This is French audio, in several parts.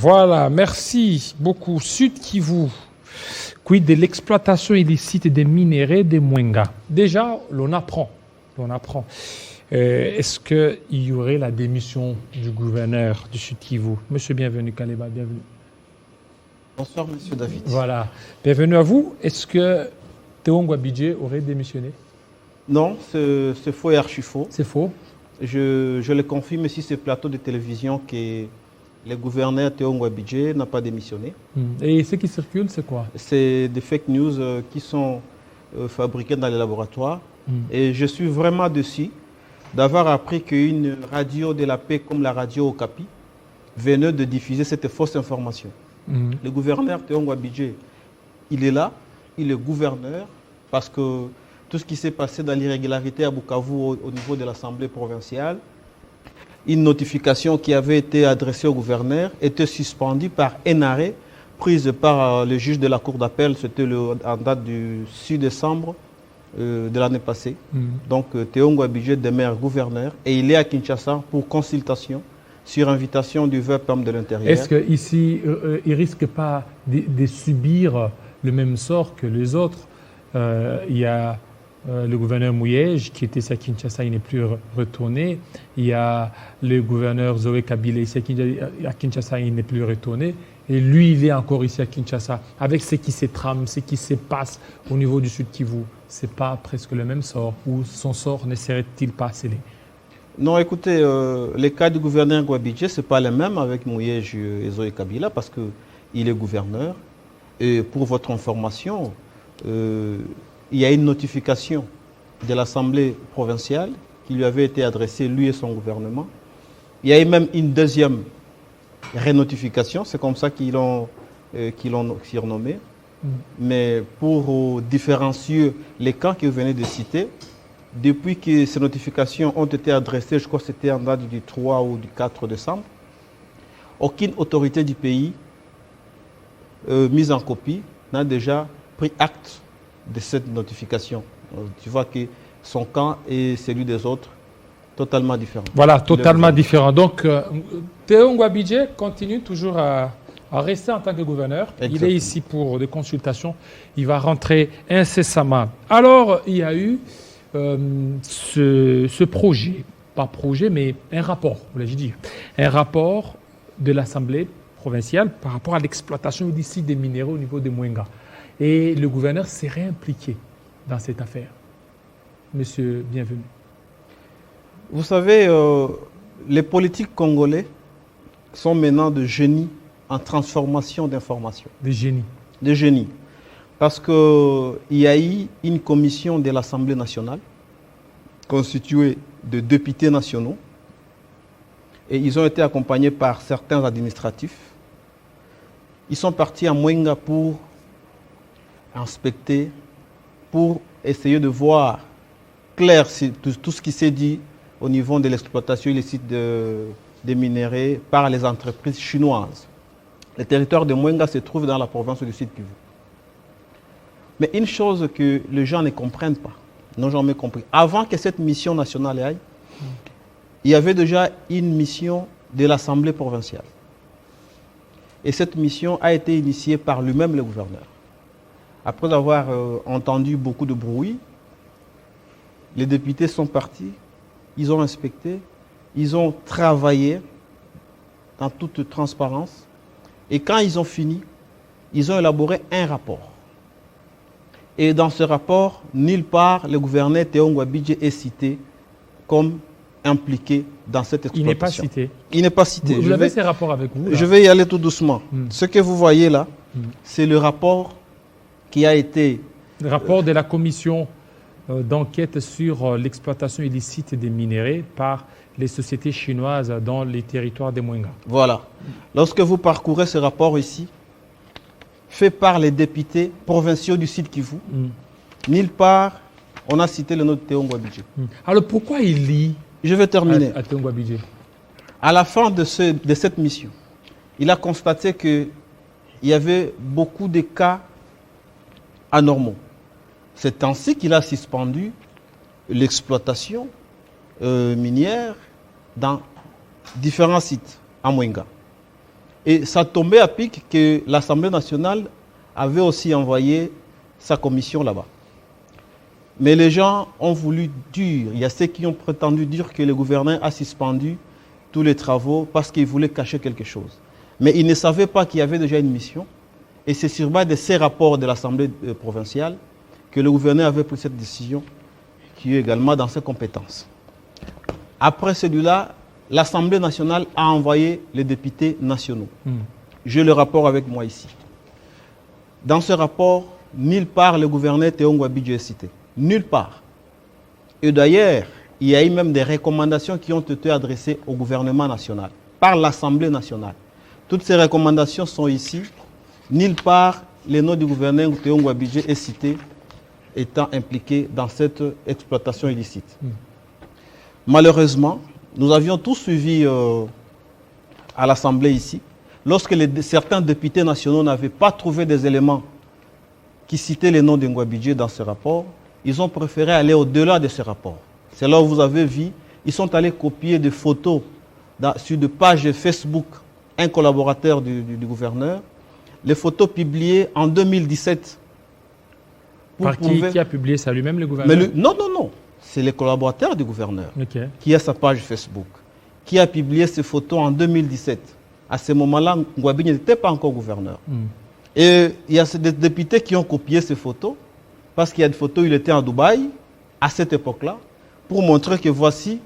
Voilà, merci beaucoup. Sud Kivu, quid de l'exploitation illicite des minéraux de Mwenga. Déjà, l'on apprend. Est-ce qu'il y aurait la démission du gouverneur du Sud Kivu? Monsieur, bienvenue, Kaleba, bienvenue. Bonsoir, monsieur David. Voilà, bienvenue à vous. Est-ce que Théo Ngouabidje aurait démissionné? Non, c'est faux et archi-faux. C'est faux. Je le confirme sur ce plateau de télévision que le gouverneur Théo Ngouabidje n'a pas démissionné. Et ce qui circule, c'est quoi? C'est des fake news qui sont fabriquées dans les laboratoires. Et je suis vraiment déçu d'avoir appris qu'une radio de la paix comme la radio Okapi venait de diffuser cette fausse information. Le gouverneur Théo Ngouabidje, il est là, il est gouverneur, parce que tout ce qui s'est passé dans l'irrégularité à Bukavu au niveau de l'Assemblée provinciale, une notification qui avait été adressée au gouverneur était suspendue par un arrêt prise par le juge de la Cour d'appel, c'était en date du 6 décembre de l'année passée. Donc Théo Ngouabidje demeure gouverneur et il est à Kinshasa pour consultation sur invitation du VEPAM de l'Intérieur. Est-ce qu'ici, il ne risque pas de subir le même sort que les autres? Il y a le gouverneur Mouyej qui était ici à Kinshasa, il n'est plus retourné. Il y a le gouverneur Zoé Kabila ici à Kinshasa, il n'est plus retourné. Et lui, il est encore ici à Kinshasa. Avec ce qui se trame, ce qui se passe au niveau du Sud Kivu, ce n'est pas presque le même sort? Ou son sort ne serait-il pas scellé? Non, écoutez, les cas du gouverneur Ngouabidje, ce n'est pas le même avec Mouyej et Zoé Kabila parce qu'il est gouverneur. Et pour votre information, il y a une notification de l'Assemblée provinciale qui lui avait été adressée, lui et son gouvernement. Il y a eu même une deuxième rénotification, c'est comme ça qu'ils l'ont surnommé. Mais pour différencier les cas que vous venez de citer, depuis que ces notifications ont été adressées, je crois que c'était en date du 3 ou du 4 décembre, aucune autorité du pays mise en copie n'a déjà pris acte de cette notification. Tu vois que son camp et celui des autres, totalement différents. Voilà, totalement différents. Donc, Théo Ngouabidje continue toujours à rester en tant que gouverneur. Exactement. Il est ici pour des consultations. Il va rentrer incessamment. Alors, il y a eu ce projet, pas projet, mais un rapport, voulais-je dire, un rapport de l'Assemblée provinciale par rapport à l'exploitation illicite des minéraux au niveau de Mwenga. Et le gouverneur serait impliqué dans cette affaire. Monsieur, bienvenue. Vous savez, les politiques congolais sont maintenant de génies en transformation d'informations. Des génies. Des génies. Parce qu'il y a eu une commission de l'Assemblée nationale constituée de députés nationaux et ils ont été accompagnés par certains administratifs. Ils sont partis à Mwenga pour inspecter, pour essayer de voir clair tout ce qui s'est dit au niveau de l'exploitation illicite des minéraux par les entreprises chinoises. Le territoire de Mwenga se trouve dans la province du Sud Kivu. Mais une chose que les gens ne comprennent pas, n'ont jamais compris, avant que cette mission nationale aille, il y avait déjà une mission de l'Assemblée provinciale. Et cette mission a été initiée par lui-même le gouverneur. Après avoir entendu beaucoup de bruit, les députés sont partis, ils ont inspecté, ils ont travaillé dans toute transparence. Et quand ils ont fini, ils ont élaboré un rapport. Et dans ce rapport, nulle part le gouverneur Théo Ngouabidje est cité comme impliqué dans cette exploitation. Il n'est pas cité. Il n'est pas cité. Vous avez ces rapports avec vous là? Je vais y aller tout doucement. Ce que vous voyez là, c'est le rapport qui a été... Le rapport de la commission d'enquête sur l'exploitation illicite des minéraux par les sociétés chinoises dans les territoires des Mwenga. Voilà. Lorsque vous parcourez ce rapport ici, fait par les députés provinciaux du Sud Kivu, nulle part on a cité le nom de Théo Ngouabidje. Alors pourquoi il lit? Je vais terminer. À Théo Ngouabidje. À la fin de cette mission, il a constaté qu'il y avait beaucoup de cas anormaux. C'est ainsi qu'il a suspendu l'exploitation minière dans différents sites à Mwenga. Et ça tombait à pic que l'Assemblée nationale avait aussi envoyé sa commission là-bas. Mais les gens ont voulu dire, il y a ceux qui ont prétendu dire que le gouverneur a suspendu tous les travaux parce qu'il voulait cacher quelque chose. Mais ils ne savaient pas qu'il y avait déjà une mission. Et c'est sur base de ces rapports de l'Assemblée provinciale que le gouverneur avait pris cette décision, qui est également dans ses compétences. Après celui-là, l'Assemblée nationale a envoyé les députés nationaux. J'ai le rapport avec moi ici. Dans ce rapport, nulle part le gouverneur Théo Ngouabidje est cité. Nulle part. Et d'ailleurs, il y a eu même des recommandations qui ont été adressées au gouvernement national, par l'Assemblée nationale. Toutes ces recommandations sont ici. Nulle part, le nom du gouverneur Théo Ngouabidje est cité étant impliqué dans cette exploitation illicite. Malheureusement, nous avions tous suivi à l'Assemblée ici, lorsque certains députés nationaux n'avaient pas trouvé des éléments qui citaient les noms de Ngouabidje dans ce rapport, ils ont préféré aller au-delà de ce rapport. C'est là où vous avez vu, ils sont allés copier des photos sur des pages Facebook, un collaborateur du gouverneur, les photos publiées en 2017. Par qui a publié ça lui-même, le gouverneur? Non. C'est le collaborateur du gouverneur qui a sa page Facebook, qui a publié ces photos en 2017. À ce moment-là, Ngouabidje n'était pas encore gouverneur. Et il y a des députés qui ont copié ces photos, parce qu'il y a des photos où il était à Dubaï, à cette époque-là, pour montrer que voici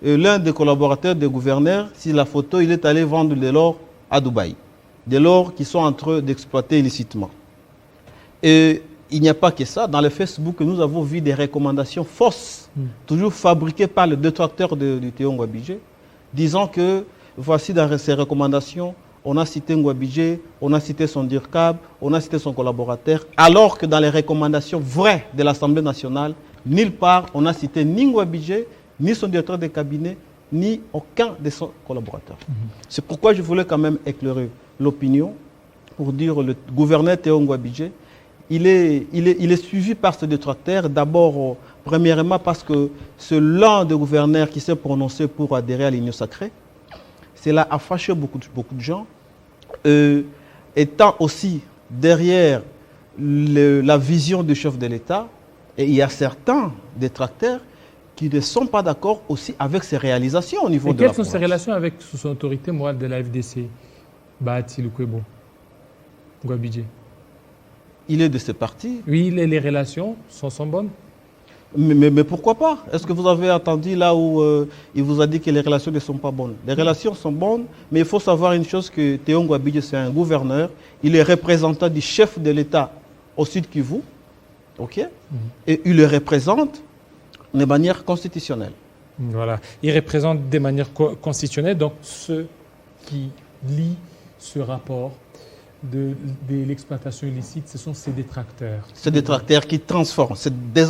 l'un des collaborateurs du gouverneur, si la photo, il est allé vendre de l'or à Dubaï. De l'or qui sont en train d'exploiter illicitement. Et il n'y a pas que ça. Dans le Facebook, nous avons vu des recommandations fausses, toujours fabriquées par le détracteur du Théo Ngouabidje, disant que voici dans ces recommandations, on a cité Ngouabidje, on a cité son DIRCAB, on a cité son collaborateur, alors que dans les recommandations vraies de l'Assemblée nationale, nulle part on a cité ni Ngouabidje, ni son directeur de cabinet, ni aucun de ses collaborateurs. C'est pourquoi je voulais quand même éclairer l'opinion pour dire le gouverneur Théo Ngouabidje, il est suivi par ce détracteur, d'abord, premièrement parce que c'est l'un des gouverneurs qui s'est prononcé pour adhérer à l'Union sacrée. Cela a fâché beaucoup de gens, étant aussi derrière la vision du chef de l'État. Et il y a certains détracteurs qui ne sont pas d'accord aussi avec ses réalisations au niveau de la province. Quelles sont ses relations avec son autorité morale de la FDC, Bahati Lukwebo, Ngouabidje? Il est de ce parti. Oui, les relations sont bonnes. Mais pourquoi pas? Est-ce que vous avez entendu là où il vous a dit que les relations ne sont pas bonnes? Les relations sont bonnes, mais il faut savoir une chose, que Théo Ngouabidje, c'est un gouverneur. Il est représentant du chef de l'État au Sud Kivu. Et il le représente de manière constitutionnelle. Voilà. Il représente de manière constitutionnelle. Donc, ceux qui lisent ce rapport de l'exploitation illicite, ce sont ces détracteurs. Ces détracteurs qui transforment.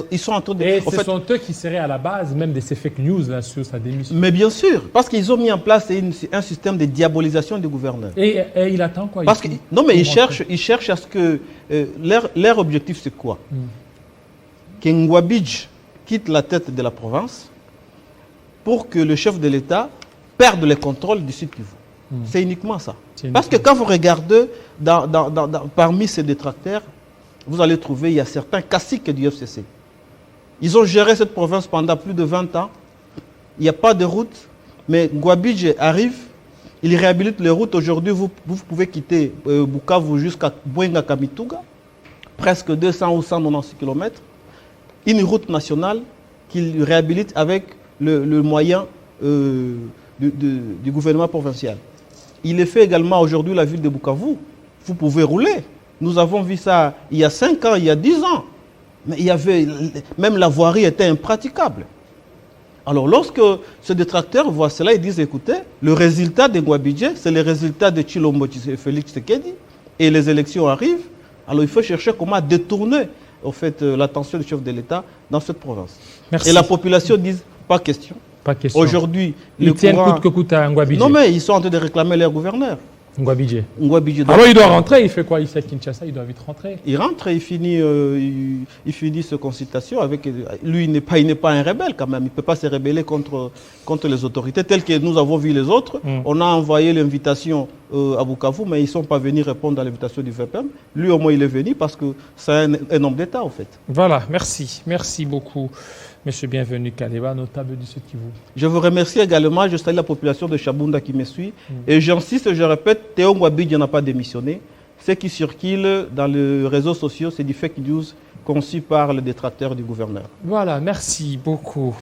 Ils sont en train de... Et ce sont eux qui seraient à la base même de ces fake news là, sur sa démission. Mais bien sûr, parce qu'ils ont mis en place un système de diabolisation du gouverneur. Et il attend quoi? Parce que, non, mais ils cherchent à ce que... leur objectif, c'est quoi? Que Ngouabidje quitte la tête de la province pour que le chef de l'État perde le contrôle du Sud Kivu. C'est uniquement ça. Parce que quand vous regardez parmi ces détracteurs, vous allez trouver, il y a certains caciques du FCC. Ils ont géré cette province pendant plus de 20 ans. Il n'y a pas de route. Mais Ngouabidje arrive, il réhabilite les routes. Aujourd'hui, vous pouvez quitter Bukavu jusqu'à Bouenga Kamituga, presque 200 ou 190 km. Une route nationale qu'il réhabilite avec le moyen du gouvernement provincial. Il est fait également aujourd'hui la ville de Bukavu. Vous pouvez rouler. Nous avons vu ça il y a 5 ans, il y a 10 ans. Mais même la voirie était impraticable. Alors lorsque ce détracteur voit cela, ils disent, écoutez, le résultat de Ngouabidje, c'est le résultat de Tshilombo Félix Tshisekedi, et les élections arrivent, alors il faut chercher comment détourner l'attention du chef de l'État dans cette province. Merci. Et la population dit, pas question. Pas question. Aujourd'hui, ils tiennent coûte que coûte à Ngouabidje. Non, mais ils sont en train de réclamer leur gouverneur. Ngouabidje. Ngouabidje Alors il doit rentrer, il fait quoi ici à Kinshasa? Il doit vite rentrer. il rentre et il finit cette consultation avec lui. Il n'est pas un rebelle quand même. Il ne peut pas se rebeller contre les autorités telles que nous avons vu les autres. On a envoyé l'invitation à Bukavu, mais ils ne sont pas venus répondre à l'invitation du VPM. Lui au moins il est venu parce que c'est un homme d'État en fait. Voilà, merci beaucoup. Monsieur Bienvenu Kaleba, notable du Sud Kivu. Je vous remercie également. Je salue la population de Chabunda qui me suit. Et j'insiste, je répète, Théo Ngouabidje n'a pas démissionné. Ce qui circule dans les réseaux sociaux, c'est du fake news conçu par le détracteur du gouverneur. Voilà, merci beaucoup.